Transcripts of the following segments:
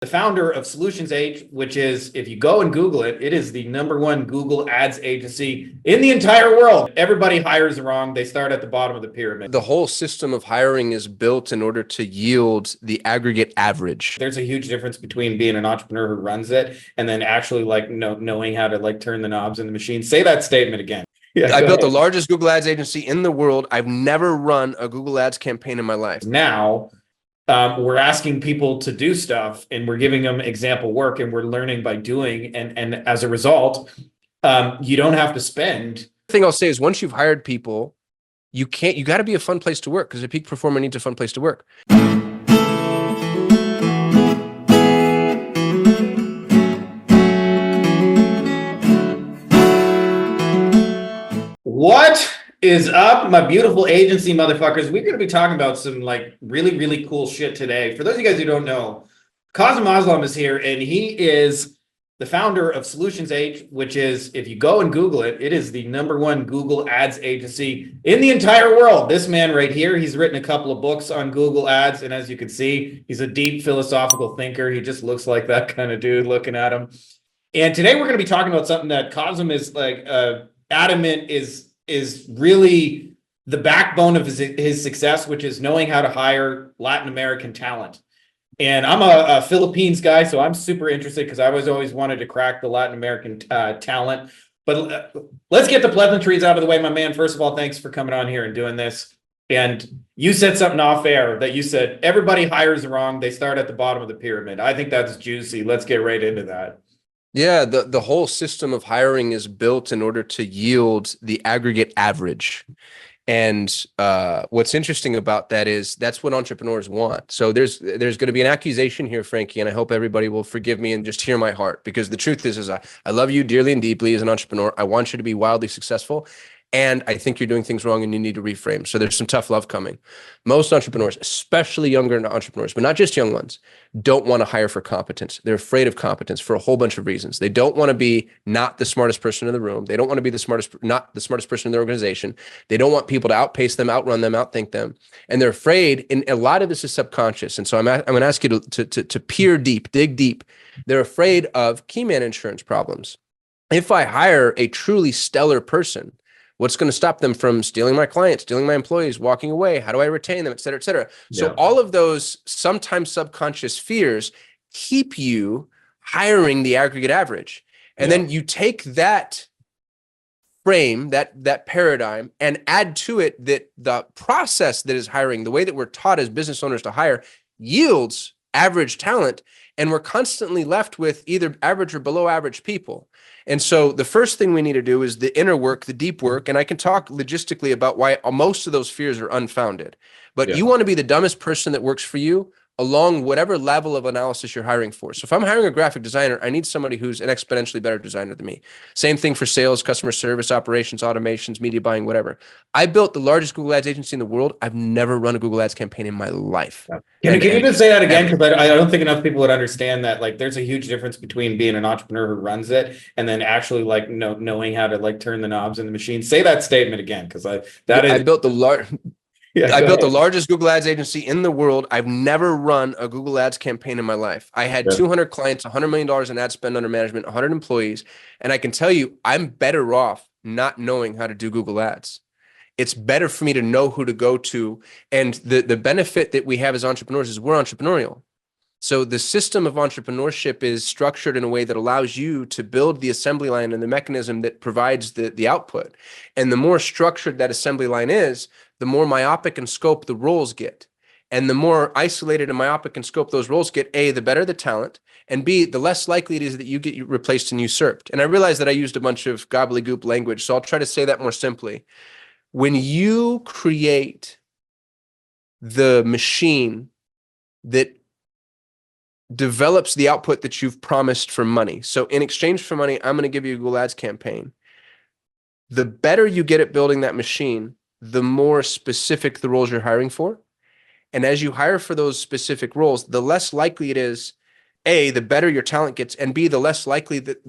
The founder of Solutions Age, which is, if you go and Google it, it is the #1 Google Ads agency in the entire world. Everybody hires wrong. They start at the bottom of the pyramid. The whole system of hiring is built in order to yield the aggregate average. There's a huge difference between being an entrepreneur who runs it and then actually knowing how to turn the knobs in the machine. Say that statement again. Yeah, I built the largest Google Ads agency in the world. I've never run a Google Ads campaign in my life. Now, we're asking people to do stuff and we're giving them example work and we're learning by doing. And as a result, you don't have to spend. The thing I'll say is once you've hired people, you got to be a fun place to work because a peak performer needs a fun place to work. What is up, my beautiful agency motherfuckers? We're going to be talking about some really, really cool shit today. For those of you guys who don't know, Kasim Aslam is here and he is the founder of Solutions Age, which is, if you go and Google it, it is the #1 Google Ads agency in the entire world. This man right here, he's written a couple of books on Google Ads. And as you can see, he's a deep philosophical thinker. He just looks like that kind of dude looking at him. And today we're going to be talking about something that Kasim is adamant is really the backbone of his success, which is knowing how to hire Latin American talent. And I'm a Philippines guy, so I'm super interested because I always wanted to crack the Latin American talent. But let's get the pleasantries out of the way, my man. First of all, thanks for coming on here and doing this. And you said something off air that you said everybody hires wrong. They start at the bottom of the pyramid. I think that's juicy. Let's get right into that. Yeah, the whole system of hiring is built in order to yield the aggregate average. And what's interesting about that is that's what entrepreneurs want. So there's going to be an accusation here, Frankie, and I hope everybody will forgive me and just hear my heart, because the truth is I love you dearly and deeply as an entrepreneur. I want you to be wildly successful. And I think you're doing things wrong and you need to reframe. So there's some tough love coming. Most entrepreneurs, especially younger entrepreneurs, but not just young ones, don't want to hire for competence. They're afraid of competence for a whole bunch of reasons. They don't want to be not the smartest person in the room. They don't want to be not the smartest person in their organization. They don't want people to outpace them, outrun them, outthink them. And they're afraid, and a lot of this is subconscious. And so I'm going to ask you to peer deep, dig deep. They're afraid of key man insurance problems. If I hire a truly stellar person, what's going to stop them from stealing my clients, stealing my employees, walking away? How do I retain them, et cetera, et cetera? So all of those sometimes subconscious fears keep you hiring the aggregate average. And then you take that frame, that paradigm, and add to it that the process that is hiring, the way that we're taught as business owners to hire, yields average talent. And we're constantly left with either average or below average people. And so the first thing we need to do is the inner work, the deep work. And I can talk logistically about why most of those fears are unfounded. But you want to be the dumbest person that works for you along whatever level of analysis you're hiring for. So if I'm hiring a graphic designer, I need somebody who's an exponentially better designer than me. Same thing for sales, customer service, operations, automations, media buying, whatever. I built the largest Google Ads agency in the world. I've never run a Google Ads campaign in my life. Can you just say that again? Because I don't think enough people would understand that there's a huge difference between being an entrepreneur who runs it and then actually knowing how to turn the knobs in the machine. Say that statement again, because I built the largest Google Ads agency in the world. I've never run a Google Ads campaign in my life. I had 200 clients, $100 million in ad spend under management, 100 employees. And I can tell you, I'm better off not knowing how to do Google Ads. It's better for me to know who to go to. And the benefit that we have as entrepreneurs is we're entrepreneurial. So the system of entrepreneurship is structured in a way that allows you to build the assembly line and the mechanism that provides the output. And the more structured that assembly line is, the more myopic in scope the roles get. And the more isolated and myopic in scope those roles get, A, the better the talent, and B, the less likely it is that you get replaced and usurped. And I realize that I used a bunch of gobbledygook language, so I'll try to say that more simply. When you create the machine that develops the output that you've promised for money. So in exchange for money, I'm going to give you a Google Ads campaign. The better you get at building that machine, the more specific the roles you're hiring for. And as you hire for those specific roles, the less likely it is, A, the better your talent gets, and B, the less likely that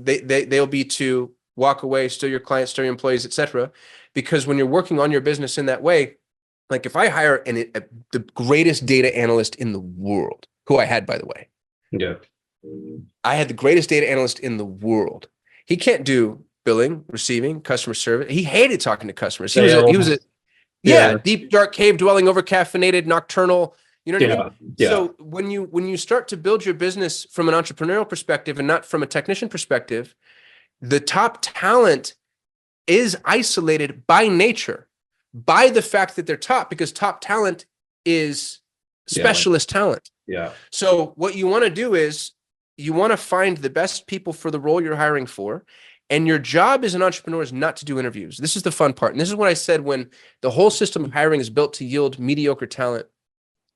they'll be to walk away, steal your clients, steal your employees, et cetera. Because when you're working on your business in that way, like if I hire the greatest data analyst in the world, who I had, by the way, I had the greatest data analyst in the world. He can't do billing, receiving, customer service. He hated talking to customers. He was a Yeah, deep dark cave dwelling, over caffeinated, nocturnal. You know what I mean? yeah, So when you start to build your business from an entrepreneurial perspective and not from a technician perspective, the top talent is isolated by nature, by the fact that they're top, because top talent is specialist talent. yeah, So what you want to do is you want to find the best people for the role you're hiring for. And your job as an entrepreneur is not to do interviews. This is the fun part. And this is what I said when the whole system of hiring is built to yield mediocre talent.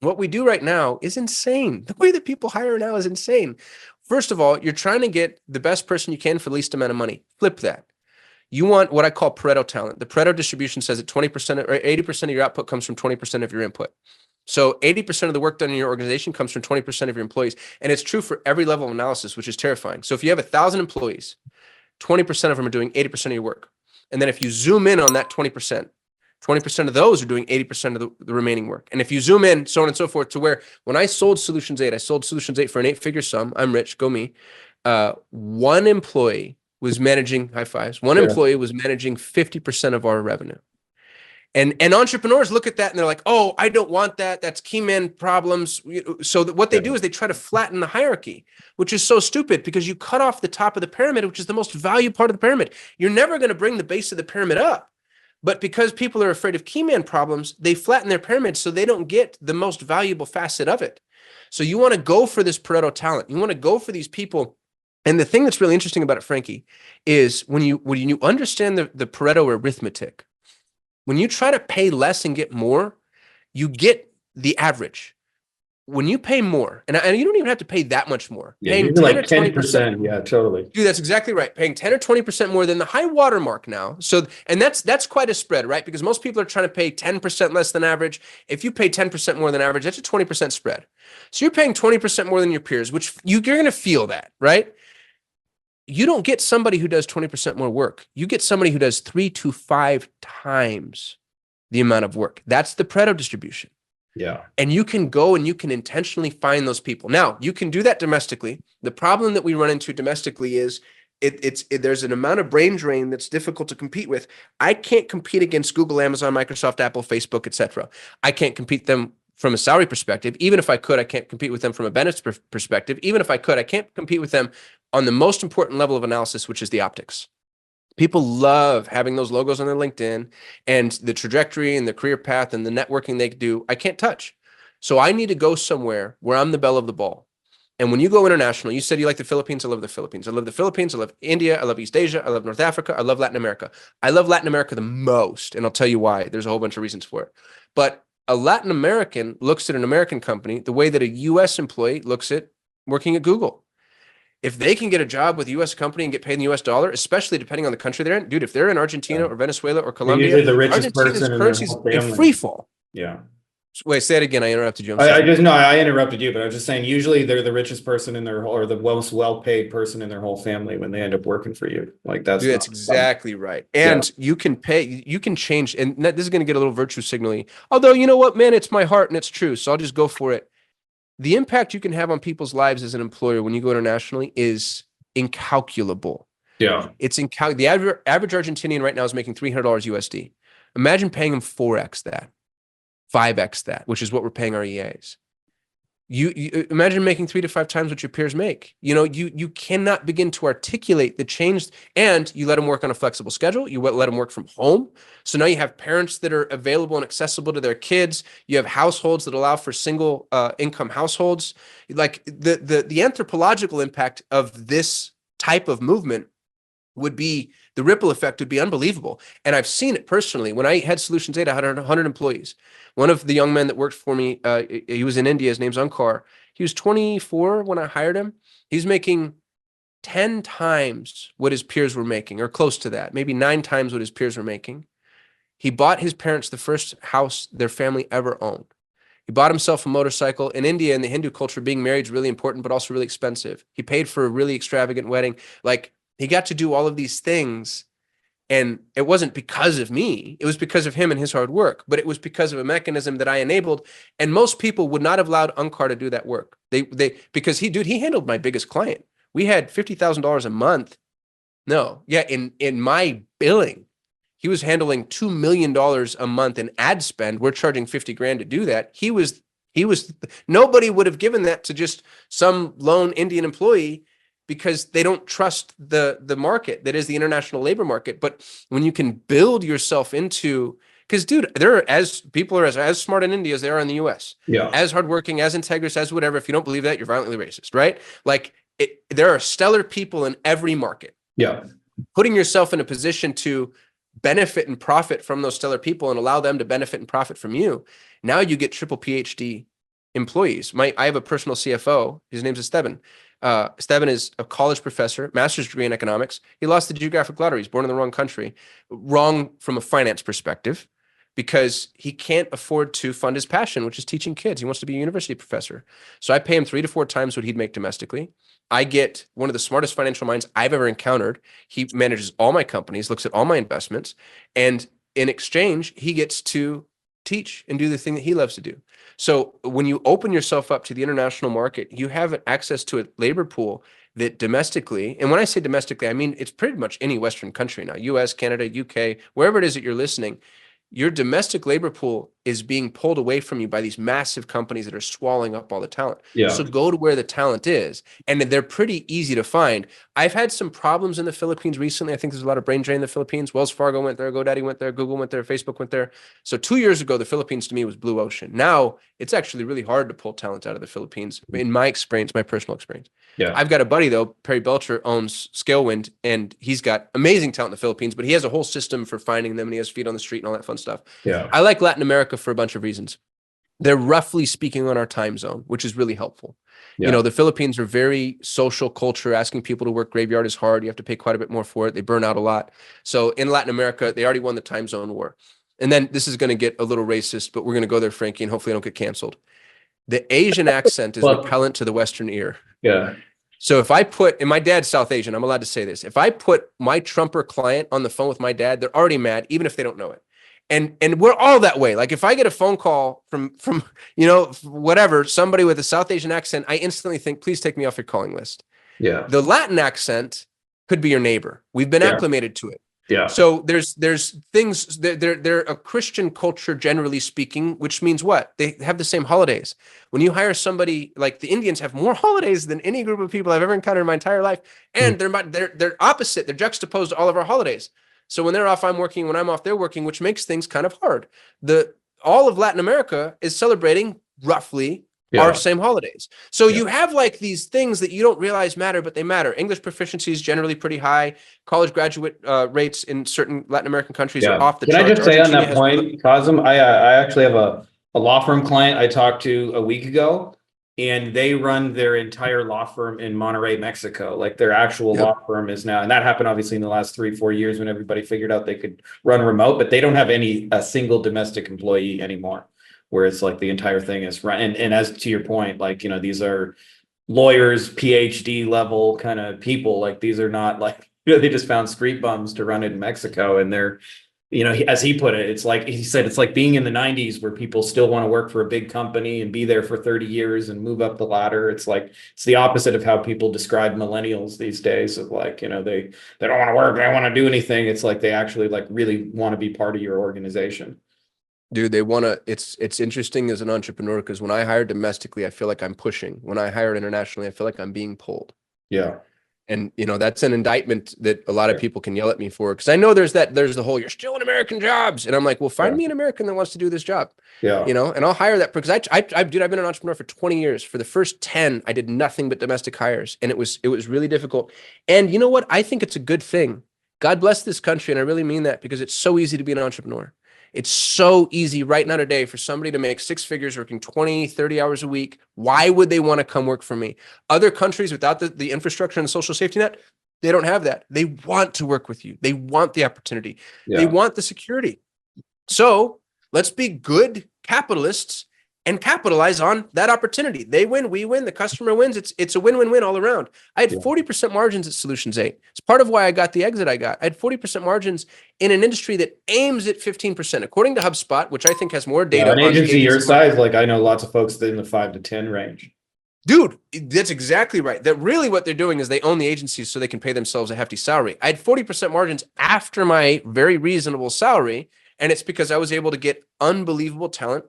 What we do right now is insane. The way that people hire now is insane. First of all, you're trying to get the best person you can for the least amount of money. Flip that. You want what I call Pareto talent. The Pareto distribution says that 20% or 80% of your output comes from 20% of your input. So 80% of the work done in your organization comes from 20% of your employees. And it's true for every level of analysis, which is terrifying. So if you have 1,000 employees, 20% of them are doing 80% of your work. And then if you zoom in on that 20%, 20% of those are doing 80% of the remaining work. And if you zoom in, so on and so forth, to where when I sold Solutions 8, I sold Solutions 8 for an 8-figure sum. I'm rich, go me. One employee was managing, high fives, one employee was managing 50% of our revenue. And entrepreneurs look at that and they're like, oh, I don't want that. That's key man problems. So what they do is they try to flatten the hierarchy, which is so stupid because you cut off the top of the pyramid, which is the most valuable part of the pyramid. You're never going to bring the base of the pyramid up. But because people are afraid of key man problems, they flatten their pyramid so they don't get the most valuable facet of it. So you want to go for this Pareto talent. You want to go for these people. And the thing that's really interesting about it, Frankie, is when you understand the Pareto arithmetic, when you try to pay less and get more, you get the average. When you pay more, and you don't even have to pay that much more. Yeah, paying 10 like or 10%. Yeah, totally. Dude, that's exactly right. Paying 10 or 20% more than the high watermark now. So, and that's quite a spread, right? Because most people are trying to pay 10% less than average. If you pay 10% more than average, that's a 20% spread. So you're paying 20% more than your peers, which you're going to feel that, right? You don't get somebody who does 20% more work. You get somebody who does 3 to 5 times the amount of work. That's the Pareto distribution. Yeah. And you can go and you can intentionally find those people. Now, you can do that domestically. The problem that we run into domestically is there's an amount of brain drain that's difficult to compete with. I can't compete against Google, Amazon, Microsoft, Apple, Facebook, etc. I can't compete them from a salary perspective. Even if I could, I can't compete with them from a benefits perspective. Even if I could, I can't compete with them on the most important level of analysis, which is the optics. People love having those logos on their LinkedIn and the trajectory and the career path and the networking they do. I can't touch. So I need to go somewhere where I'm the belle of the ball. And when you go international, you said you like the Philippines. I love the Philippines. I love the Philippines. I love India. I love East Asia. I love North Africa. I love Latin America. I love Latin America the most. And I'll tell you why. There's a whole bunch of reasons for it. But a Latin American looks at an American company the way that a US employee looks at working at Google. If they can get a job with a U.S. company and get paid in the U.S. dollar, especially depending on the country they're in, dude, if they're in Argentina or Venezuela or Colombia, usually the richest Argentina's person in their currency is whole in family. free fall. Yeah. Wait, say it again. I interrupted you. I interrupted you, but I was just saying, usually they're the richest person in their whole, or the most well-paid person in their whole family when they end up working for you. Like that's exactly right. And you can change. And this is going to get a little virtue signaling. Although, you know what, man, it's my heart and it's true. So I'll just go for it. The impact you can have on people's lives as an employer when you go internationally is incalculable. Yeah. It's the average Argentinian right now is making $300 USD. Imagine paying them 4x that, 5x that, which is what we're paying our EAs. You imagine making 3 to 5 times what your peers make. You cannot begin to articulate the change, and you let them work on a flexible schedule. You let them work from home. So now you have parents that are available and accessible to their kids. You have households that allow for single income households. Like the anthropological impact of this type of movement would be, the ripple effect would be unbelievable. And I've seen it personally. When I had Solutions 8, I had 100 employees. One of the young men that worked for me, he was in India. His name's Ankar. He was 24 when I hired him. He's making 10 times what his peers were making, or close to that, maybe 9 times what his peers were making. He bought his parents the first house their family ever owned. He bought himself a motorcycle. In India, in the Hindu culture, being married is really important, but also really expensive. He paid for a really extravagant wedding. Like, he got to do all of these things And it wasn't because of me. It was because of him and his hard work, but it was because of a mechanism that I enabled. And most people would not have allowed Unkar to do that work. Because he handled my biggest client. We had $50,000 a month. No, yeah, in my billing, he was handling $2 million a month in ad spend. We're charging 50 grand to do that. He was nobody would have given that to just some lone Indian employee, because they don't trust the market that is the international labor market. But when you can build yourself into, because dude, people are as smart in India as they are in the US, as hardworking, as integrous, as whatever. If you don't believe that, you're violently racist, right? Like there are stellar people in every market. Yeah. Putting yourself in a position to benefit and profit from those stellar people and allow them to benefit and profit from you. Now you get triple PhD employees. I have a personal CFO. His name's Esteban. Esteban is a college professor, master's degree in economics. He lost the geographic lottery. He's born in the wrong country. Wrong from a finance perspective, because he can't afford to fund his passion, which is teaching kids. He wants to be a university professor. So I pay him 3 to 4 times what he'd make domestically. I get one of the smartest financial minds I've ever encountered. He manages all my companies, looks at all my investments, and in exchange, he gets to teach and do the thing that he loves to do. So when you open yourself up to the international market, you have access to a labor pool that domestically, and when I say domestically, I mean it's pretty much any Western country now, US, Canada, UK, wherever it is that you're listening, your domestic labor pool is being pulled away from you by these massive companies that are swallowing up all the talent. Yeah. So go to where the talent is, and they're pretty easy to find. I've had some problems in the Philippines recently. I think there's a lot of brain drain in the Philippines. Wells Fargo went there, GoDaddy went there, Google went there, Facebook went there. So 2 years ago, the Philippines to me was blue ocean. Now it's actually really hard to pull talent out of the Philippines, in my experience, my personal experience. Yeah. I've got a buddy though, Perry Belcher, owns Scalewind, and he's got amazing talent in the Philippines, but he has a whole system for finding them, and he has feet on the street and all that fun stuff. Yeah. I like Latin America for a bunch of reasons. They're roughly speaking on our time zone, which is really helpful. Yeah. You know, the Philippines are very social culture. Asking people to work graveyard is hard. You have to pay quite a bit more for it. They burn out a lot. So in Latin America, they already won the time zone war. And then this is going to get a little racist, but we're going to go there, Frankie, and hopefully I don't get canceled. The Asian accent is repellent to the Western ear. Yeah. So if I put, and my dad's South Asian, I'm allowed to say this. If I put my Trumper client on the phone with my dad, they're already mad, even if they don't know it. And we're all that way. Like if I get a phone call from whatever, somebody with a South Asian accent, I instantly think, please take me off your calling list. Yeah. The Latin accent could be your neighbor. We've been acclimated to it. Yeah. So there's things, they're a Christian culture, generally speaking, which means what? They have the same holidays. When you hire somebody, like the Indians have more holidays than any group of people I've ever encountered in my entire life. And they're opposite. They're juxtaposed to all of our holidays. So when they're off, I'm working. When I'm off, they're working, which makes things kind of hard. All of Latin America is celebrating roughly our same holidays. So you have like these things that you don't realize matter, but they matter. English proficiency is generally pretty high. College graduate rates in certain Latin American countries are off the charts. Can I just say on that point, Kasim, I actually have a law firm client I talked to a week ago, and they run their entire law firm in Monterrey, Mexico. Like their actual law firm is now, and that happened obviously in the last 3-4 years when everybody figured out they could run remote, but they don't have a single domestic employee anymore, where it's like the entire thing is run. And as to your point, like, you know, these are lawyers, PhD level kind of people. Like these are not like, you know, they just found street bums to run it in Mexico, and they're, you know, as he put it, it's like, he said, it's like being in the 90s where people still want to work for a big company and be there for 30 years and move up the ladder. It's like, it's the opposite of how people describe millennials these days, of like, you know, they don't want to work, they don't want to do anything. It's like they actually like really want to be part of your organization. Dude, they want to, it's interesting as an entrepreneur, because when I hire domestically, I feel like I'm pushing. When I hire internationally, I feel like I'm being pulled. Yeah. And, you know, that's an indictment that a lot of people can yell at me for, because I know there's the whole, you're still in American jobs. And I'm like, well, find me an American that wants to do this job. Yeah. You know, and I'll hire that, because I've been an entrepreneur for 20 years. For the first 10, I did nothing but domestic hires, and it was really difficult. And you know what? I think it's a good thing. God bless this country. And I really mean that, because it's so easy to be an entrepreneur. It's so easy right now today for somebody to make 6 figures working 20, 30 hours a week. Why would they want to come work for me? Other countries without the infrastructure and the social safety net, they don't have that. They want to work with you. They want the opportunity. They want the security. So let's be good capitalists and capitalize on that opportunity. They win, we win, the customer wins. It's a win-win-win all around. I had 40% margins at Solutions 8. It's part of why I got the exit I got. I had 40% margins in an industry that aims at 15%, according to HubSpot, which I think has more data an on agency your size, like I know lots of folks in the 5 to 10 range. Dude, that's exactly right. That really what they're doing is they own the agencies so they can pay themselves a hefty salary. I had 40% margins after my very reasonable salary, and it's because I was able to get unbelievable talent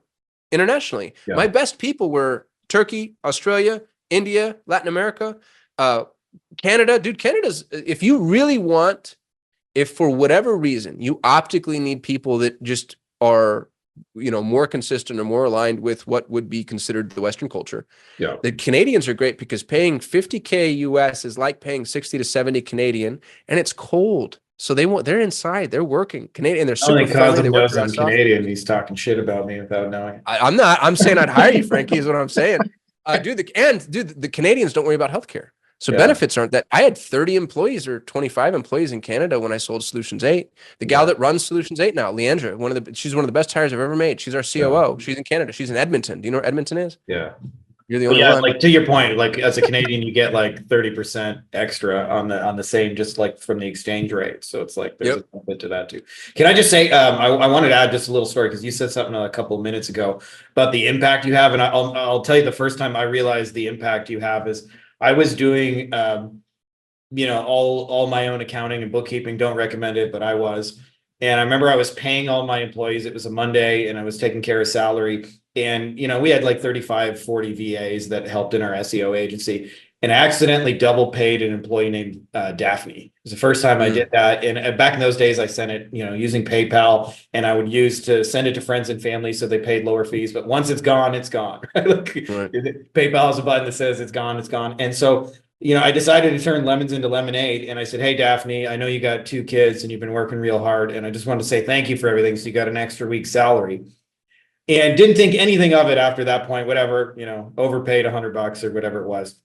internationally. Yeah. My best people were Turkey, Australia, India, Latin America, Canada. Dude, Canada's, if you really want, if for whatever reason you optically need people that just are, more consistent or more aligned with what would be considered the Western culture. Yeah. The Canadians are great because paying 50K US is like paying 60 to 70 Canadian, and it's cold. So they're inside, they're working Canadian. They're super friendly. They work I'm Canadian. He's talking shit about me without knowing. I'm saying I'd hire you, Frankie, is what I'm saying. The Canadians don't worry about healthcare. So benefits aren't that. I had 30 employees or 25 employees in Canada when I sold Solutions 8. The gal that runs Solutions 8 now, Leandra, she's one of the best hires I've ever made. She's our COO. She's in Canada. She's in Edmonton. Do you know where Edmonton is? Yeah. You're the only one. Like to your point, like as a Canadian, you get like 30% extra on the same, just like from the exchange rate. So it's like there's a bit to that too. Can I just say, I wanted to add just a little story because you said something a couple of minutes ago about the impact you have, and I'll tell you the first time I realized the impact you have is I was doing, all my own accounting and bookkeeping. Don't recommend it, but I was. And I remember I was paying all my employees. It was a Monday and I was taking care of salary. And, we had like 35, 40 VAs that helped in our SEO agency. And I accidentally double paid an employee named Daphne. It was the first time I did that. And back in those days, I sent it, using PayPal, and I would use to send it to friends and family so they paid lower fees. But once it's gone, it's gone. PayPal has a button that says it's gone, it's gone. And so, I decided to turn lemons into lemonade. And I said, hey, Daphne, I know you got 2 kids and you've been working real hard. And I just wanted to say thank you for everything. So you got an extra week's salary. And didn't think anything of it after that point, whatever, overpaid $100 or whatever it was.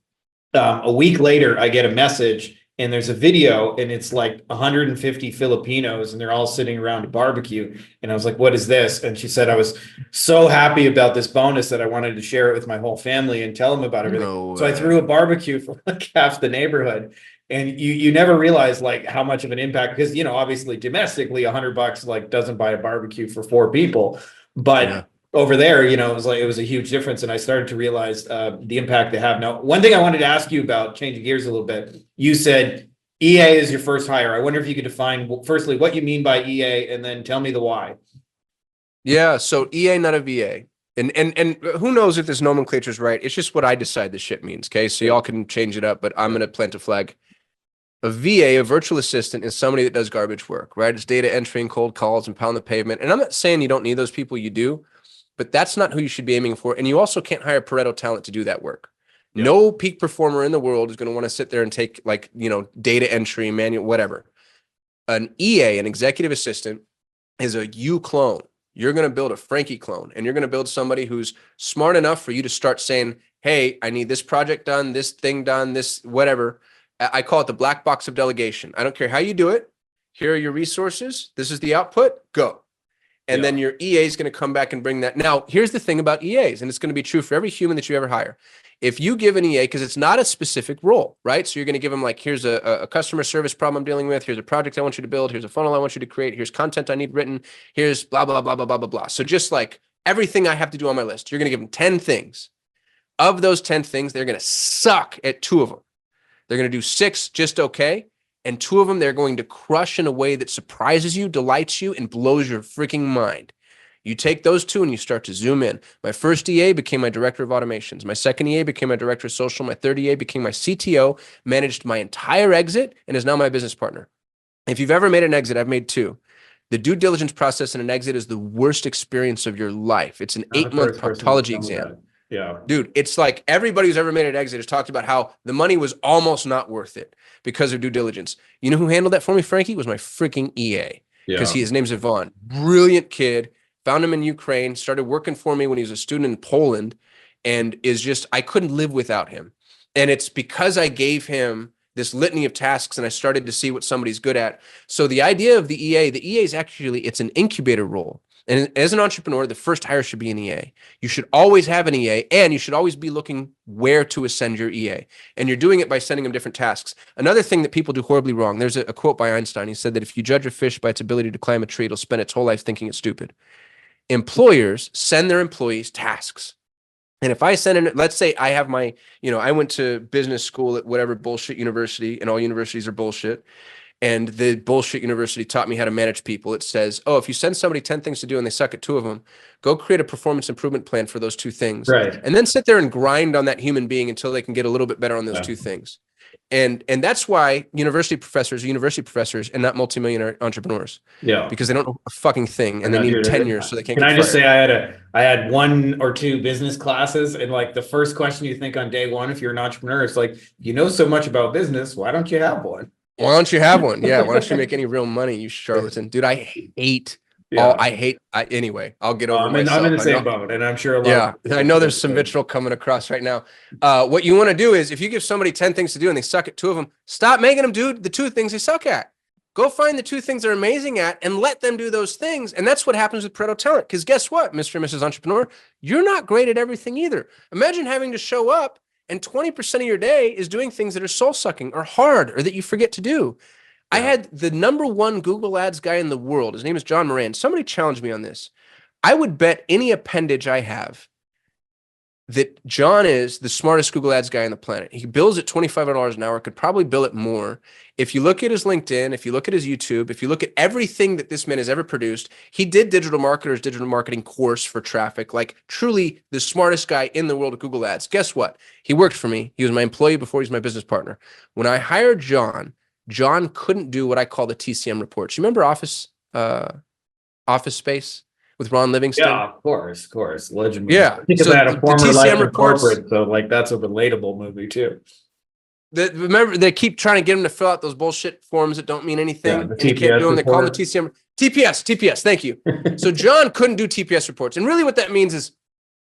A week later, I get a message and there's a video and it's like 150 Filipinos and they're all sitting around a barbecue. And I was like, what is this? And she said, I was so happy about this bonus that I wanted to share it with my whole family and tell them about everything. So I threw a barbecue for like half the neighborhood. And you never realize like how much of an impact, because, obviously domestically $100 like doesn't buy a barbecue for 4 people, but over there, it was a huge difference. And I started to realize the impact they have. Now, one thing I wanted to ask you about, changing gears a little bit, you said EA is your first hire. I wonder if you could define, firstly, what you mean by EA, and then tell me the why. Yeah, so EA, not a VA. And who knows if this nomenclature is right. It's just what I decide this shit means, okay? So y'all can change it up, but I'm going to plant a flag. A VA, a virtual assistant, is somebody that does garbage work, right? It's data entry and cold calls and pound the pavement. And I'm not saying you don't need those people, you do. But that's not who you should be aiming for. And you also can't hire Pareto talent to do that work. Yep. No peak performer in the world is going to want to sit there and take data entry, manual, whatever. An EA, an executive assistant, is a you clone. You're going to build a Frankie clone, and you're going to build somebody who's smart enough for you to start saying, hey, I need this project done, this thing done, this whatever. I call it the black box of delegation. I don't care how you do it. Here are your resources. This is the output. Go. And then your EA is going to come back and bring that. Now, here's the thing about EAs, and it's going to be true for every human that you ever hire. If you give an EA, because it's not a specific role, right? So you're going to give them like, here's a customer service problem I'm dealing with. Here's a project I want you to build. Here's a funnel I want you to create. Here's content I need written. Here's blah, blah, blah, blah, blah, blah, blah. So just like everything I have to do on my list, you're going to give them 10 things. Of those 10 things, they're going to suck at 2 of them. They're going to do 6 just okay. And 2 of them, they're going to crush in a way that surprises you, delights you, and blows your freaking mind. You take those 2 and you start to zoom in. My first EA became my director of automations. My second EA became my director of social. My third EA became my CTO, managed my entire exit, and is now my business partner. If you've ever made an exit, I've made 2. The due diligence process in an exit is the worst experience of your life. It's an 8-month proctology exam. Yeah. Dude, it's like everybody who's ever made an exit has talked about how the money was almost not worth it because of due diligence. You know who handled that for me, Frankie? Was my freaking EA. Because his name's Yvonne. Brilliant kid. Found him in Ukraine. Started working for me when he was a student in Poland. And I couldn't live without him. And it's because I gave him this litany of tasks and I started to see what somebody's good at. So the idea of the EA is actually, it's an incubator role. And as an entrepreneur, the first hire should be an EA. You should always have an EA, and you should always be looking where to ascend your EA. And you're doing it by sending them different tasks. Another thing that people do horribly wrong, there's a quote by Einstein. He said that if you judge a fish by its ability to climb a tree, it'll spend its whole life thinking it's stupid. Employers send their employees tasks. And if I send in, let's say I have my, I went to business school at whatever bullshit university, and all universities are bullshit. And the bullshit university taught me how to manage people. It says, oh, if you send somebody 10 things to do and they suck at 2 of them, go create a performance improvement plan for those 2 things. Right. And then sit there and grind on that human being until they can get a little bit better on those 2 things. And that's why university professors are university professors and not multimillionaire entrepreneurs. Yeah. Because they don't know a fucking thing and they need tenure so they can't Can get I just fired. say I had 1 or 2 business classes, and like the first question you think on day 1, if you're an entrepreneur, it's like, you know so much about business, why don't you have one? Why don't you have one? Yeah. Why don't you make any real money, you charlatan? Dude, I hate anyway, I'll get over myself. I'm in the same boat, and I'm sure a lot of I know there's some vitriol coming across right now. What you want to do is, if you give somebody 10 things to do and they suck at 2 of them, stop making them do the 2 things they suck at. Go find the 2 things they're amazing at and let them do those things. And that's what happens with Pareto talent. Because guess what, Mr. and Mrs. Entrepreneur, you're not great at everything either. Imagine having to show up and 20% of your day is doing things that are soul sucking or hard or that you forget to do. I had the #1 Google Ads guy in the world. His name is John Moran. Somebody challenged me on this. I would bet any appendage I have that John is the smartest Google Ads guy on the planet. He bills at $2,500 an hour, could probably bill it more. If you look at his LinkedIn, if you look at his YouTube, if you look at everything that this man has ever produced, he did digital marketing course for traffic, like truly the smartest guy in the world of Google Ads. Guess what? He worked for me. He was my employee before he was my business partner. When I hired John couldn't do what I call the TCM reports. You remember Office Space with Ron Livingston? Yeah, of course. Legend movie. Yeah. Because So I had a former TCM life in reports, corporate, so like that's a relatable movie too. Remember, they keep trying to get him to fill out those bullshit forms that don't mean anything. Yeah, the and he can't do them. They call them the report. TPS. Thank you. So John couldn't do TPS reports. And really what that means is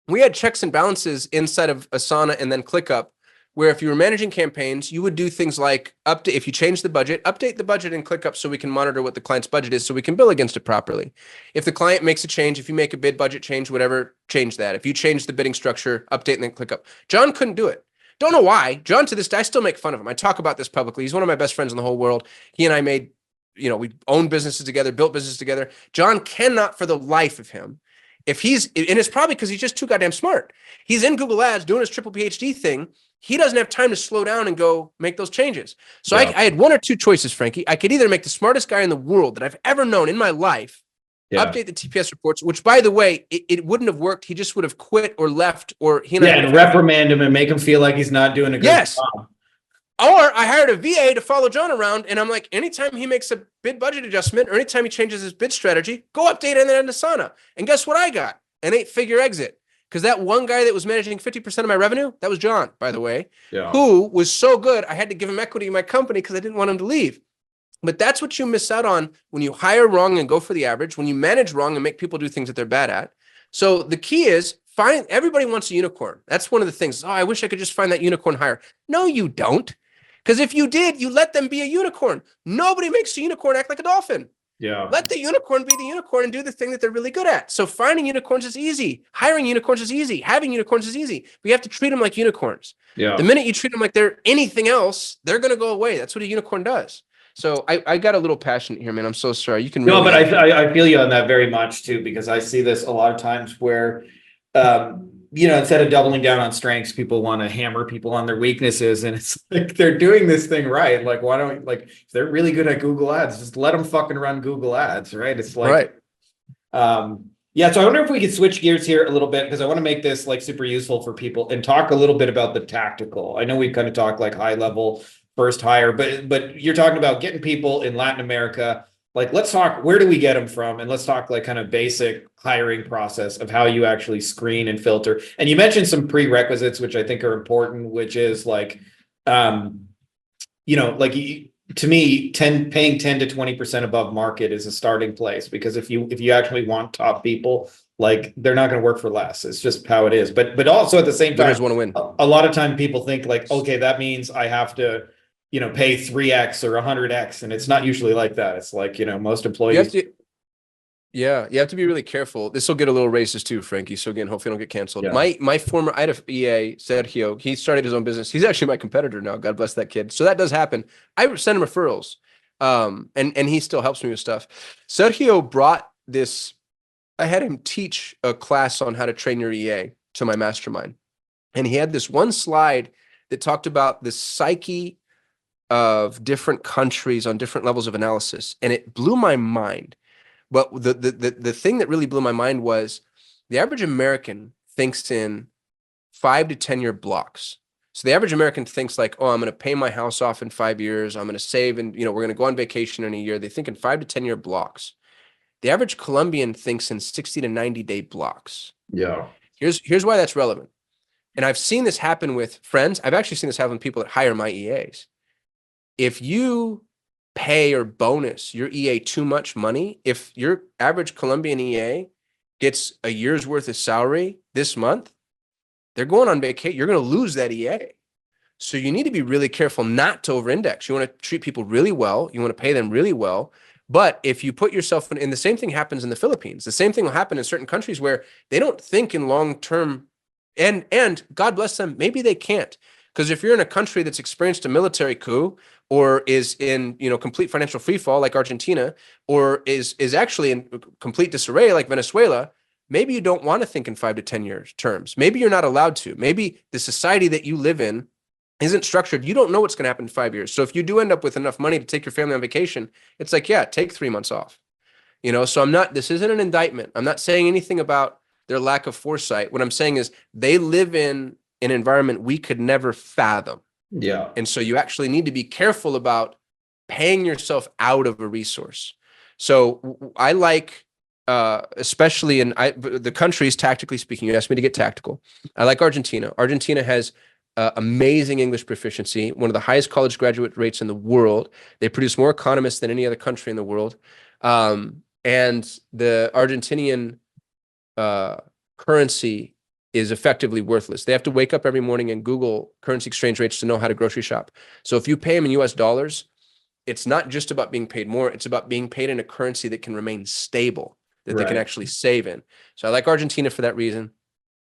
we had checks and balances inside of Asana and then ClickUp, where if you were managing campaigns, you would do things like if you change the budget, update the budget in ClickUp so we can monitor what the client's budget is so we can bill against it properly. If the client makes a change, if you make a bid budget change, whatever, change that. If you change the bidding structure, update and then ClickUp. John couldn't do it. Don't know why. John, to this day, I still make fun of him. I talk about this publicly. He's one of my best friends in the whole world. He and I made, we owned businesses together, built businesses together. John cannot for the life of him. And it's probably because he's just too goddamn smart. He's in Google Ads doing his triple PhD thing. He doesn't have time to slow down and go make those changes. So I had 1 or 2 choices, Frankie. I could either make the smartest guy in the world that I've ever known in my life, update the TPS reports, which by the way, it wouldn't have worked. He just would have quit or left, or and reprimand him and make him feel like he's not doing a good job. Or I hired a VA to follow John around, and I'm like, anytime he makes a bid budget adjustment or anytime he changes his bid strategy, go update it in Asana. And guess what I got? An 8-figure exit. Because that one guy that was managing 50% of my revenue, that was John, by the way, who was so good, I had to give him equity in my company because I didn't want him to leave. But that's what you miss out on when you hire wrong and go for the average, when you manage wrong and make people do things that they're bad at. So the key is everybody wants a unicorn. That's one of the things. Oh, I wish I could just find that unicorn hire. No, you don't. Because if you did, you let them be a unicorn. Nobody makes a unicorn act like a dolphin. Yeah. Let the unicorn be the unicorn and do the thing that they're really good at. So finding unicorns is easy. Hiring unicorns is easy. Having unicorns is easy. But you have to treat them like unicorns. Yeah. The minute you treat them like they're anything else, they're going to go away. That's what a unicorn does. So I got a little passionate here, man. I'm so sorry. You can really but I feel you on that very much too, because I see this a lot of times where, instead of doubling down on strengths, people want to hammer people on their weaknesses, and it's like they're doing this thing right. Like, why don't if they're really good at Google Ads, just let them fucking run Google Ads, right? It's like, right. So I wonder if we could switch gears here a little bit, because I want to make this like super useful for people and talk a little bit about the tactical. I know we've kind of talked like high level first hire, but you're talking about getting people in Latin America. Like, let's talk, where do we get them from? And let's talk like kind of basic hiring process of how you actually screen and filter. And you mentioned some prerequisites, which I think are important, which is like, to me, paying 10 to 20% above market is a starting place, because if you actually want top people, like, they're not going to work for less. It's just how it is. But also at the same time, want to win. A lot of time people think like, okay, that means I have to, pay 3x or 100x. And it's not usually like that. It's like, most employees. Yeah, you have to be really careful. This will get a little racist too, Frankie. So again, hopefully I don't get canceled. Yeah. My former, I had a EA, Sergio. He started his own business. He's actually my competitor now. God bless that kid. So that does happen. I send him referrals, and he still helps me with stuff. Sergio brought this. I had him teach a class on how to train your EA to my mastermind, and he had this one slide that talked about the psyche of different countries on different levels of analysis, and it blew my mind. But the thing that really blew my mind was the average American thinks in 5 to 10 year blocks. So the average American thinks like, oh, I'm going to pay my house off in 5 years. I'm going to save, and we're going to go on vacation in a year. They think in 5 to 10 year blocks. The average Colombian thinks in 60 to 90 day blocks. Yeah. Here's why that's relevant. And I've seen this happen with friends. I've actually seen this happen with people that hire my EAs. If you pay or bonus your EA too much money, if your average Colombian EA gets a year's worth of salary this month, they're going on vacation. You're going to lose that EA. So you need to be really careful not to over-index. You want to treat people really well. You want to pay them really well. But if you put yourself in the same thing happens in the Philippines. The same thing will happen in certain countries where they don't think in long-term, and God bless them, maybe they can't. Because if you're in a country that's experienced a military coup or is in complete financial freefall like Argentina, or is actually in complete disarray like Venezuela, maybe you don't want to think in 5 to 10 years terms. Maybe you're not allowed to. Maybe the society that you live in isn't structured. You don't know what's going to happen in 5 years. So if you do end up with enough money to take your family on vacation, it's like, yeah, take 3 months off. So this isn't an indictment. I'm not saying anything about their lack of foresight. What I'm saying is they live in an environment we could never fathom. Yeah. And so you actually need to be careful about paying yourself out of a resource. So I like, especially in the countries, tactically speaking, you asked me to get tactical. I like Argentina. Argentina has amazing English proficiency, one of the highest college graduate rates in the world. They produce more economists than any other country in the world. And the Argentinian currency is effectively worthless. They have to wake up every morning and Google currency exchange rates to know how to grocery shop. So if you pay them in US dollars, it's not just about being paid more, it's about being paid in a currency that can remain stable, that they can actually save in. So I like Argentina for that reason.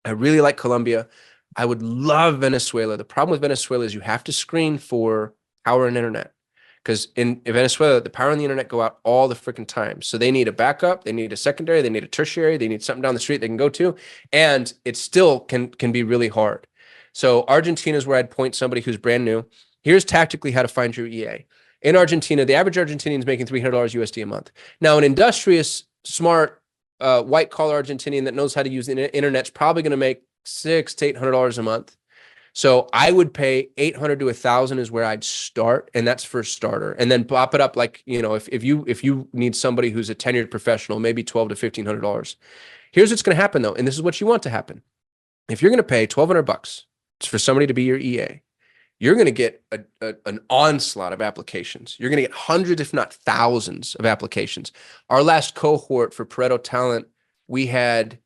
I really like Colombia. I would love Venezuela. The problem with Venezuela is you have to screen for power and internet. Because in Venezuela, the power and the internet go out all the freaking time. So they need a backup, they need a secondary, they need a tertiary, they need something down the street they can go to. And it still can be really hard. So Argentina is where I'd point somebody who's brand new. Here's tactically how to find your EA. In Argentina, the average Argentinian is making $300 USD a month. Now, an industrious, smart, white-collar Argentinian that knows how to use the internet's probably going to make $600 to $800 a month. So I would pay 800 to 1,000 is where I'd start, and that's for starter. And then pop it up like, if you need somebody who's a tenured professional, maybe $1,200 to $1,500. Here's what's going to happen though, and this is what you want to happen. If you're going to pay $1,200 for somebody to be your EA, you're going to get an onslaught of applications. You're going to get hundreds, if not thousands, of applications. Our last cohort for Pareto Talent, we had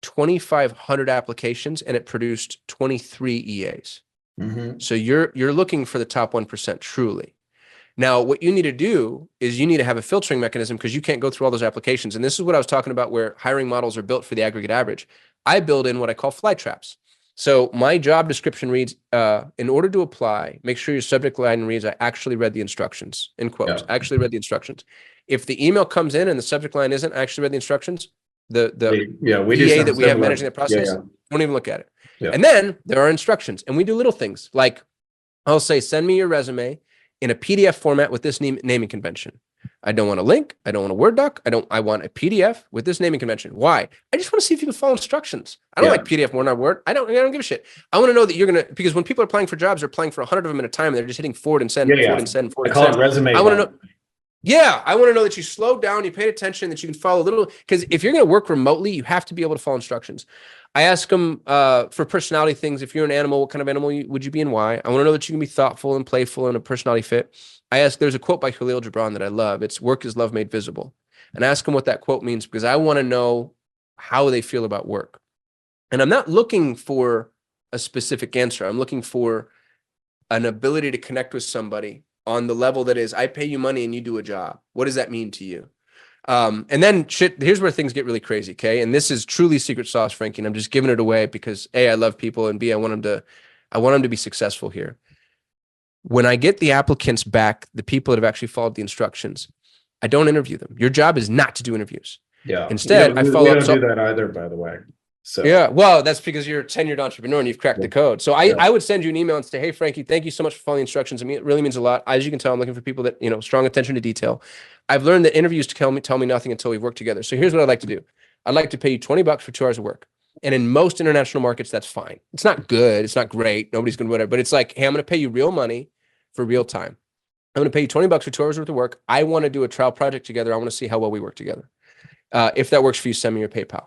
2,500 applications and it produced 23 EAs. Mm-hmm. So you're looking for the top 1% truly. Now, what you need to do is you need to have a filtering mechanism because you can't go through all those applications. And this is what I was talking about where hiring models are built for the aggregate average. I build in what I call fly traps. So my job description reads, in order to apply, make sure your subject line reads, I actually read the instructions, in quotes. Yeah. I actually read the instructions. If the email comes in and the subject line isn't, I actually read the instructions, the we do EA something that we have similar. managing that process, Yeah. don't even look at it. Yeah. And then there are instructions, and we do little things like I'll say, send me your resume in a PDF format with this naming convention. I don't want a link. I don't want a Word doc. I want a PDF with this naming convention. Why? I just want to see if you can follow instructions. I don't like PDF more than Word. I don't give a shit. I want to know that you're going to, because when people are applying for jobs, they're applying for 100 of them at a time, and they're just hitting forward and send, forward and send, forward I call and send. it resume. I want to know. Yeah, I want to know that you slowed down, you paid attention, that you can follow a little, because if you're going to work remotely, you have to be able to follow instructions. I ask them for personality things. If you're an animal, what kind of animal would you be and why? I want to know that you can be thoughtful and playful and a personality fit. I ask, there's a quote by Khalil Gibran that I love. It's work is love made visible. And I ask them what that quote means because I want to know how they feel about work. And I'm not looking for a specific answer. I'm looking for an ability to connect with somebody on the level that is, I pay you money and you do a job. What does that mean to you? And then here's where things get really crazy. Okay. And this is truly secret sauce, Frankie. And I'm just giving it away because A, I love people, and B, I want them to be successful here. When I get the applicants back, the people that have actually followed the instructions, I don't interview them. Your job is not to do interviews. Yeah. Instead, I follow up. We don't do that either, by the way. So yeah, well, that's because you're a tenured entrepreneur and you've cracked the code. So I would send you an email and say, hey, Frankie, thank you so much for following the instructions. I mean, it really means a lot. As you can tell, I'm looking for people that, strong attention to detail. I've learned that interviews tell me nothing until we've worked together. So here's what I'd like to do. I'd like to pay you $20 for 2 hours of work. And in most international markets, that's fine. It's not good. It's not great. Nobody's going to whatever. But it's like, hey, I'm going to pay you real money for real time. I'm going to pay you $20 for 2 hours worth of work. I want to do a trial project together. I want to see how well we work together. If that works for you, send me your PayPal.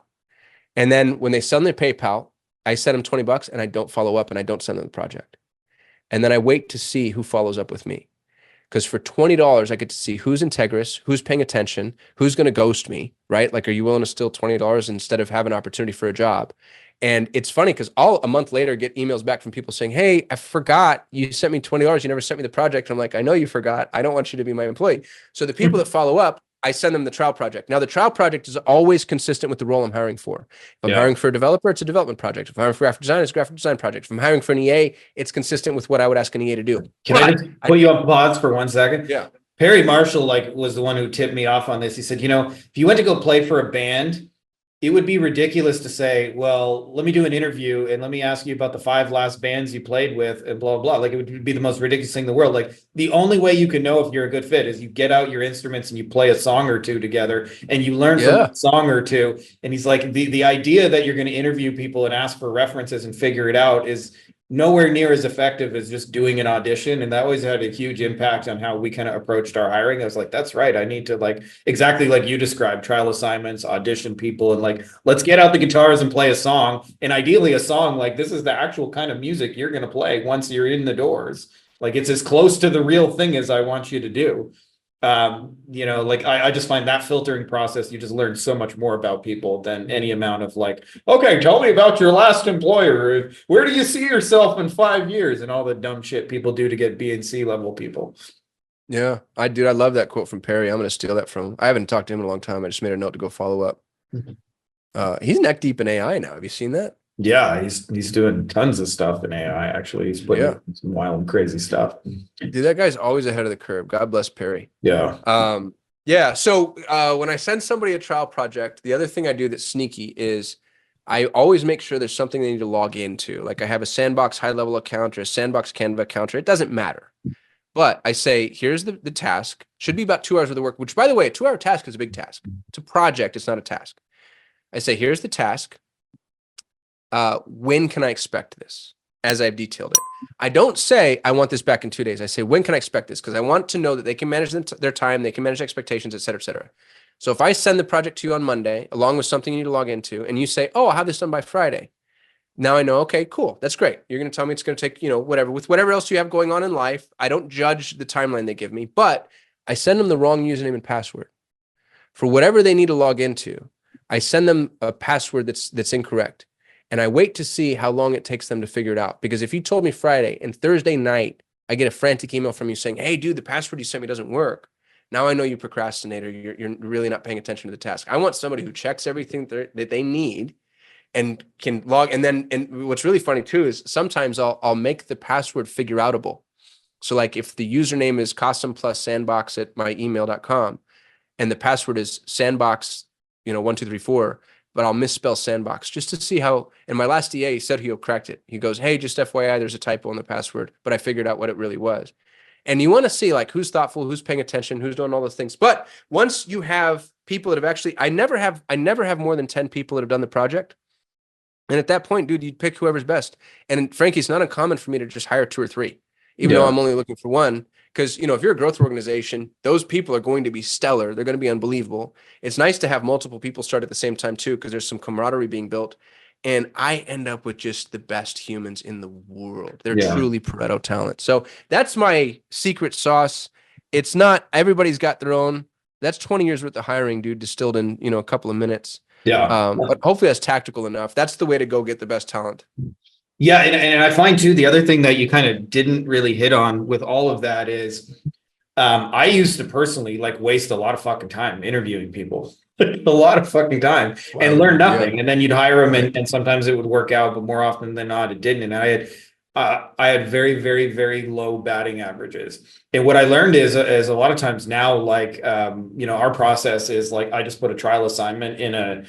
And then when they send their PayPal, I send them $20 and I don't follow up and I don't send them the project. And then I wait to see who follows up with me. Because for $20, I get to see who's integrous, who's paying attention, who's going to ghost me, right? Like, are you willing to steal $20 instead of have an opportunity for a job? And it's funny because I'll a month later get emails back from people saying, hey, I forgot you sent me $20. You never sent me the project. And I'm like, I know you forgot. I don't want you to be my employee. So the people that follow up, I send them the trial project. Now, the trial project is always consistent with the role I'm hiring for. If I'm hiring for a developer, it's a development project. If I'm hiring for graphic design, it's a graphic design project. If I'm hiring for an EA, it's consistent with what I would ask an EA to do. Can I just put you on pause for 1 second? Yeah. Perry Marshall was the one who tipped me off on this. He said, if you went to go play for a band, it would be ridiculous to say, well, let me do an interview and let me ask you about the 5 last bands you played with and blah, blah, blah. Like, it would be the most ridiculous thing in the world. Like, the only way you can know if you're a good fit is you get out your instruments and you play a song or two together and you learn from a song or two. And he's like, the idea that you're going to interview people and ask for references and figure it out is nowhere near as effective as just doing an audition. And that always had a huge impact on how we kind of approached our hiring. I was like, that's right. I need to, exactly like you described, trial assignments, audition people, and let's get out the guitars and play a song. And ideally a song, this is the actual kind of music you're going to play once you're in the doors. It's as close to the real thing as I want you to do. I just find that filtering process, you just learn so much more about people than any amount of okay, tell me about your last employer. Where do you see yourself in 5 years? And all the dumb shit people do to get B and C level people. Yeah, I love that quote from Perry. I'm going to steal that from him. I haven't talked to him in a long time. I just made a note to go follow up. He's neck deep in AI now. Have you seen that? Yeah, he's doing tons of stuff in AI. Actually, he's putting some wild and crazy stuff. Dude, that guy's always ahead of the curve. God bless Perry. Yeah. So when I send somebody a trial project, the other thing I do that's sneaky is I always make sure there's something they need to log into. Like, I have a Sandbox high-level account or a Sandbox Canva account. It doesn't matter. But I say, here's the task. Should be about 2 hours worth of work, which, by the way, a 2-hour task is a big task. It's a project. It's not a task. I say, here's the task. When can I expect this? As I've detailed it. I don't say I want this back in 2 days. I say, when can I expect this? Because I want to know that they can manage their time, they can manage expectations, et cetera, et cetera. So if I send the project to you on Monday, along with something you need to log into, and you say, oh, I'll have this done by Friday. Now I know, okay, cool. That's great. You're going to tell me it's going to take, whatever, with whatever else you have going on in life. I don't judge the timeline they give me, but I send them the wrong username and password. For whatever they need to log into, I send them a password that's incorrect. And I wait to see how long it takes them to figure it out. Because if you told me Friday and Thursday night, I get a frantic email from you saying, hey, dude, the password you sent me doesn't work. Now I know you procrastinator. You're really not paying attention to the task. I want somebody who checks everything that they need and can log. And what's really funny too is sometimes I'll make the password figure outable. So if the username is Kasim plus sandbox at myemail.com and the password is sandbox, 1234, but I'll misspell sandbox just to see how, and my last DA said he'll correct it. He goes, hey, just FYI, there's a typo in the password, but I figured out what it really was. And you want to see who's thoughtful, who's paying attention, who's doing all those things. But once you have people that have actually, I never have more than 10 people that have done the project. And at that point, dude, you'd pick whoever's best. And frankly, it's not uncommon for me to just hire 2 or 3, even though I'm only looking for 1. Because, if you're a growth organization, those people are going to be stellar. They're going to be unbelievable. It's nice to have multiple people start at the same time, too, because there's some camaraderie being built. And I end up with just the best humans in the world. They're truly Pareto talent. So that's my secret sauce. It's not, everybody's got their own. That's 20 years worth of hiring, dude, distilled in, a couple of minutes. Yeah. But hopefully that's tactical enough. That's the way to go get the best talent. Yeah, and I find too, the other thing that you kind of didn't really hit on with all of that is I used to personally like waste a lot of fucking time interviewing people, a lot of fucking time, and learn Yeah, nothing. And then you'd hire them, right. and sometimes it would work out, but more often than not, it didn't. And I had very, very, very low batting averages. And what I learned is a lot of times now, like, our process is like, I just put a trial assignment in a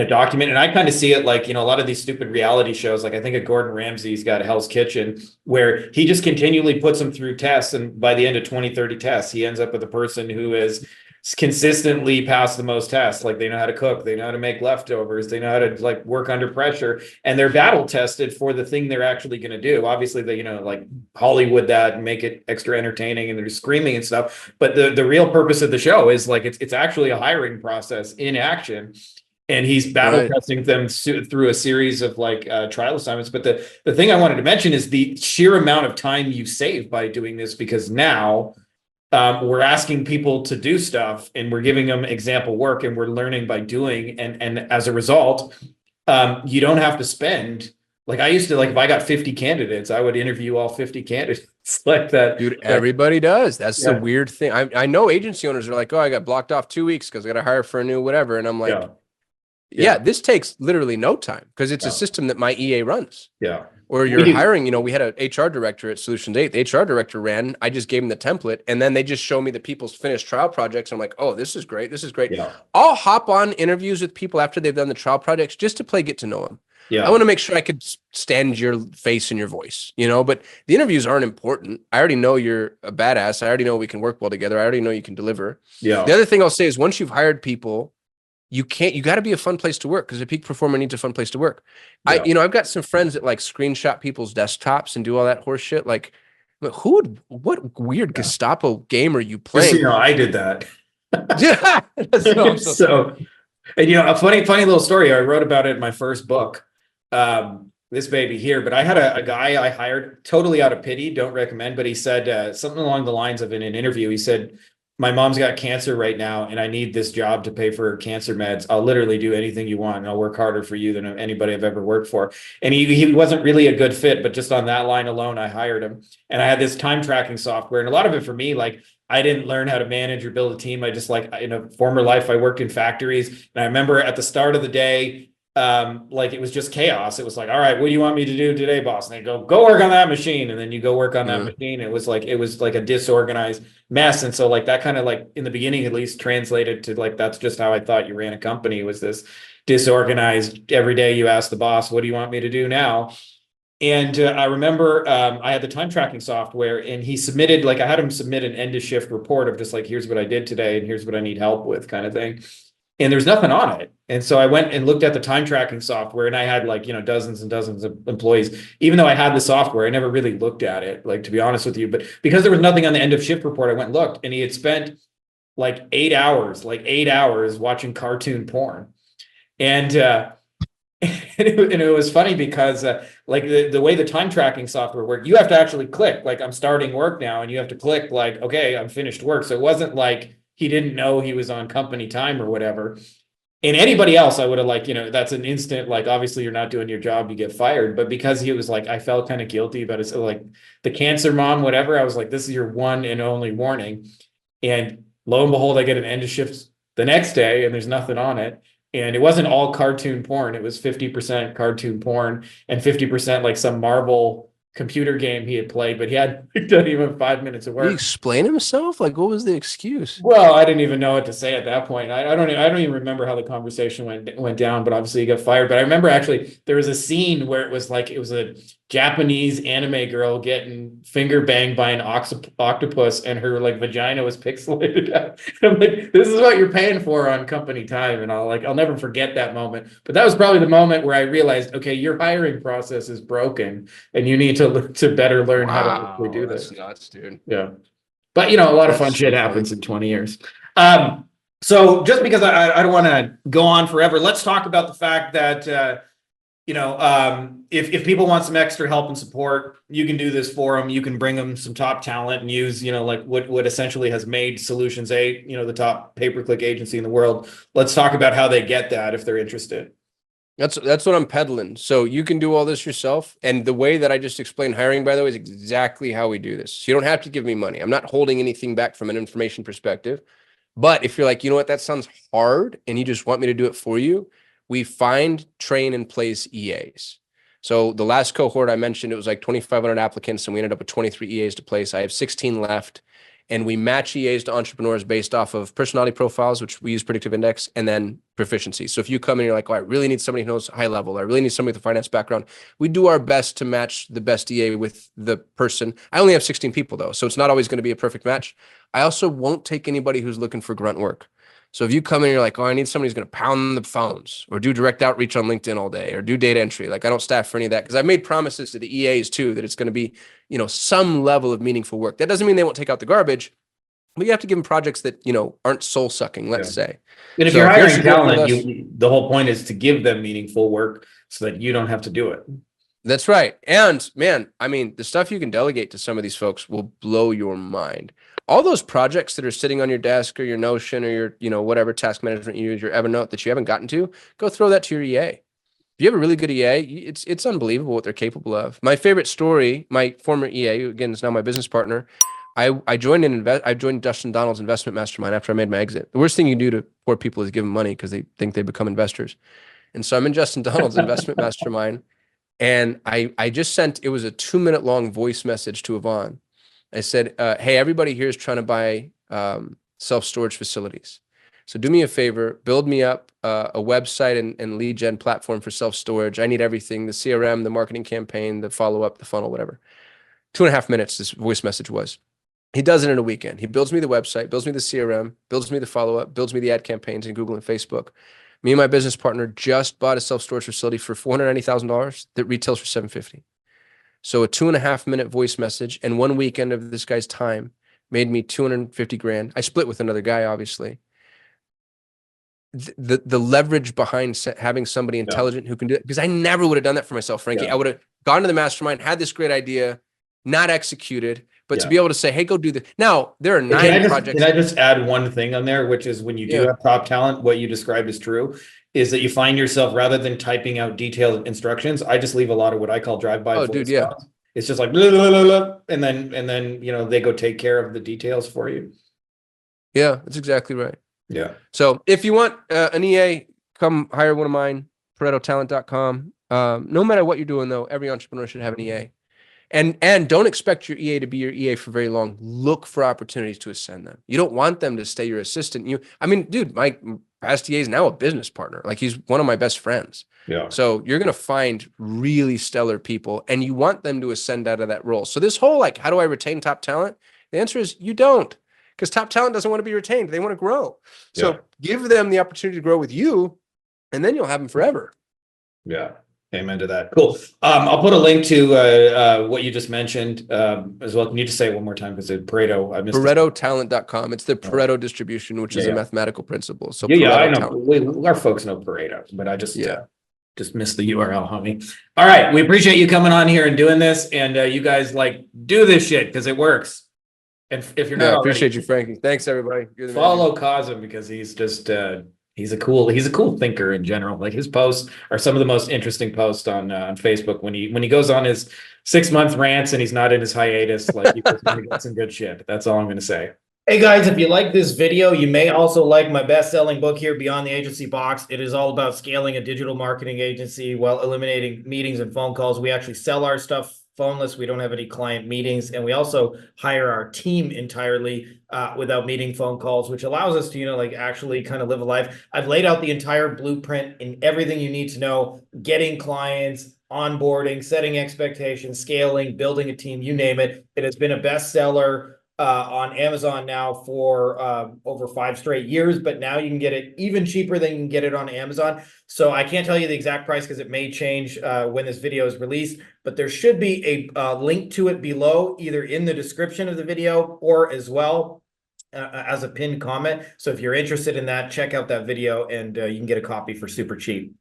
document. And I kind of see it like, a lot of these stupid reality shows, like I think of Gordon Ramsay's got Hell's Kitchen, where he just continually puts them through tests. And by the end of 20, 30 tests, he ends up with a person who is consistently passed the most tests. Like they know how to cook, they know how to make leftovers, they know how to like work under pressure, and they're battle tested for the thing they're actually going to do. Obviously, they, like Hollywood that and make it extra entertaining and they're screaming and stuff. But the real purpose of the show is like, it's actually a hiring process in action. And he's battle Right. testing them through a series of like trial assignments. But the thing I wanted to mention is the sheer amount of time you save by doing this, because now we're asking people to do stuff and we're giving them example work and we're learning by doing. And as a result, you don't have to spend, like I used to, like if I got 50 candidates, I would interview all 50 candidates like that. Dude, Like, everybody does. That's the yeah, weird thing. I know agency owners are like, oh, I got blocked off 2 weeks because I got to hire for a new whatever. And I'm like, yeah, yeah, yeah, this takes literally no time because it's a yeah, system that my EA runs. yeah. Or We you're do. hiring, we had an HR director at Solutions 8. The HR director ran, I just gave him the template, and then they just show me the people's finished trial projects. I'm like, oh, this is great. This is great. Yeah, I'll hop on interviews with people after they've done the trial projects just to play get to know them. I yeah, want to make sure I could stand your face and your voice, but the interviews aren't important. I already know you're a badass. I already know we can work well together. I already know you can deliver. yeah, The other thing I'll say is once you've hired people, you got to be a fun place to work because a peak performer needs a fun place to work. yeah. I've got some friends that like screenshot people's desktops and do all that horse shit. Like, what weird Gestapo game are you Just so playing? you know, I did that. Yeah. I'm so So, and a funny little story. I wrote about it in my first book, this baby here. But I had a guy I hired totally out of pity. Don't recommend. But he said something along the lines of in an interview. He said, "My mom's got cancer right now, and I need this job to pay for her cancer meds. I'll literally do anything you want, and I'll work harder for you than anybody I've ever worked for." And he wasn't really a good fit, but just on that line alone, I hired him. And I had this time tracking software, and a lot of it for me, like I didn't learn how to manage or build a team. I just like in a former life, I worked in factories, and I remember at the start of the day, like it was just chaos. It was like, all right, what do you want me to do today, boss? And they go work on that machine, and then you go work on that machine. It was like a disorganized mess. And so like that kind of like in the beginning at least translated to like that's just how I thought you ran a company, was this disorganized. Every day you ask the boss, what do you want me to do now? And I remember I had the time tracking software, and he submitted, like I had him submit an end of shift report of just like, here's what I did today and here's what I need help with, kind of thing. And there's nothing on it. And so I went and looked at the time tracking software, and I had like, dozens and dozens of employees. Even though I had the software, I never really looked at it, like to be honest with you. But because there was nothing on the end of shift report, I went and looked, and he had spent like 8 hours watching cartoon porn. And and it was funny because like the way the time tracking software worked, you have to actually click like I'm starting work now, and you have to click like, okay, I'm finished work. So it wasn't like he didn't know he was on company time or whatever. And anybody else, I would have like, that's an instant, like, obviously you're not doing your job, you get fired. But because he was like, I felt kind of guilty about it. So like the cancer mom, whatever, I was like, this is your one and only warning. And lo and behold, I get an end of shift the next day, and there's nothing on it. And it wasn't all cartoon porn. It was 50% cartoon porn and 50% like some Marvel computer game he had played, but he had done even 5 minutes of Did he work. explain himself? Like, what was the excuse? Well, I didn't even know what to say at that point. I don't even remember how the conversation went down, but obviously he got fired. But I remember actually there was a scene where it was a Japanese anime girl getting finger banged by an octopus, and her like vagina was pixelated out. I'm like, this is what you're paying for on company time. And I'll never forget that moment. But that was probably the moment where I realized, okay, your hiring process is broken, and you need to better learn how to actually do That's this. nuts, dude. Yeah. But a lot of That's fun so shit funny. happens in 20 years. So just because I don't want to go on forever, let's talk about the fact that if people want some extra help and support, you can do this for them. You can bring them some top talent and use like what essentially has made Solutions 8 the top pay-per-click agency in the world. Let's talk about how they get that if they're interested. That's what I'm peddling. So you can do all this yourself. And the way that I just explained hiring, by the way, is exactly how we do this. So you don't have to give me money. I'm not holding anything back from an information perspective. But if you're like, you know what, that sounds hard, and you just want me to do it for you, we find, train, and place EAs. So the last cohort I mentioned, it was like 2,500 applicants, and we ended up with 23 EAs to place. I have 16 left. And we match EAs to entrepreneurs based off of personality profiles, which we use predictive index, and then proficiency. So if you come in and you're like, oh, I really need somebody who knows high level, I really need somebody with a finance background, we do our best to match the best EA with the person. I only have 16 people though, so it's not always going to be a perfect match. I also won't take anybody who's looking for grunt work. So if you come in and you're like, oh, I need somebody who's going to pound the phones or do direct outreach on LinkedIn all day or do data entry, like I don't staff for any of that, because I've made promises to the EAs too that it's going to be, some level of meaningful work. That doesn't mean they won't take out the garbage, but you have to give them projects that, aren't soul sucking, let's say. And if you're hiring talent, the whole point is to give them meaningful work so that you don't have to do it. That's right. And man, I mean, the stuff you can delegate to some of these folks will blow your mind. All those projects that are sitting on your desk or your Notion or your, whatever task management you use, your Evernote that you haven't gotten to, go throw that to your EA. If you have a really good EA, it's unbelievable what they're capable of. My favorite story, my former EA, who again is now my business partner, I joined Dustin Donald's investment mastermind after I made my exit. The worst thing you can do to poor people is give them money because they think they become investors. And so I'm in Justin Donald's investment mastermind. And I just sent, it was a 2-minute long voice message to Yvonne. I said, hey, everybody here is trying to buy self-storage facilities. So do me a favor, build me up a website and lead gen platform for self-storage. I need everything, the CRM, the marketing campaign, the follow-up, the funnel, whatever. 2.5 minutes, this voice message was. He does it in a weekend. He builds me the website, builds me the CRM, builds me the follow-up, builds me the ad campaigns in Google and Facebook. Me and my business partner just bought a self-storage facility for $490,000 that retails for $750. So a 2.5 minute voice message and 1 weekend of this guy's time made me $250,000. I split with another guy, obviously. The leverage behind having somebody intelligent who can do it, because I never would have done that for myself, Frankie. I would have gone to the mastermind, had this great idea, not executed, but to be able to say, hey, go do this. Now, there are 9 projects. Can I just add one thing on there, which is when you do have top talent, what you described is true, is that you find yourself, rather than typing out detailed instructions, I just leave a lot of what I call drive-by. Oh, dude, yeah. It's just like, blah, blah, blah, blah, and then, they go take care of the details for you. Yeah, that's exactly right. Yeah. So if you want an EA, come hire one of mine, ParetoTalent.com. No matter what you're doing, though, every entrepreneur should have an EA. And don't expect your EA to be your EA for very long. Look for opportunities to ascend them. You don't want them to stay your assistant. Dude, my past EA is now a business partner. Like, he's one of my best friends. Yeah. So you're going to find really stellar people, and you want them to ascend out of that role. So this whole, how do I retain top talent? The answer is you don't, because top talent doesn't want to be retained. They want to grow. So give them the opportunity to grow with you, and then you'll have them forever. Yeah. Amen to that. Cool. I'll put a link to what you just mentioned as well. Can you just say it one more time? Because it's Pareto. I missed ParetoTalent.com. It's the Pareto distribution, which is a mathematical principle. So I know. Our folks know Pareto, but I just missed the URL, homie. All right. We appreciate you coming on here and doing this. And you guys do this shit because it works. And if you're not, I appreciate you, Frankie. Thanks, everybody. Follow Kasim, because he's just he's a cool thinker in general. Like, his posts are some of the most interesting posts on Facebook. When he goes on his 6-month rants and he's not in his hiatus, like, he's going to get some good shit. That's all I'm going to say. Hey guys, if you like this video, you may also like my best-selling book here, Beyond the Agency Box. It is all about scaling a digital marketing agency while eliminating meetings and phone calls. We actually sell our stuff phoneless. We don't have any client meetings, and we also hire our team entirely without meeting phone calls, which allows us to, actually kind of live a life. I've laid out the entire blueprint in everything you need to know: getting clients, onboarding, setting expectations, scaling, building a team, you name it. It has been a bestseller on Amazon now for over 5 straight years, but now you can get it even cheaper than you can get it on Amazon. So I can't tell you the exact price because it may change when this video is released, but there should be a link to it below, either in the description of the video or as well as a pinned comment. So if you're interested in that, check out that video, and you can get a copy for super cheap.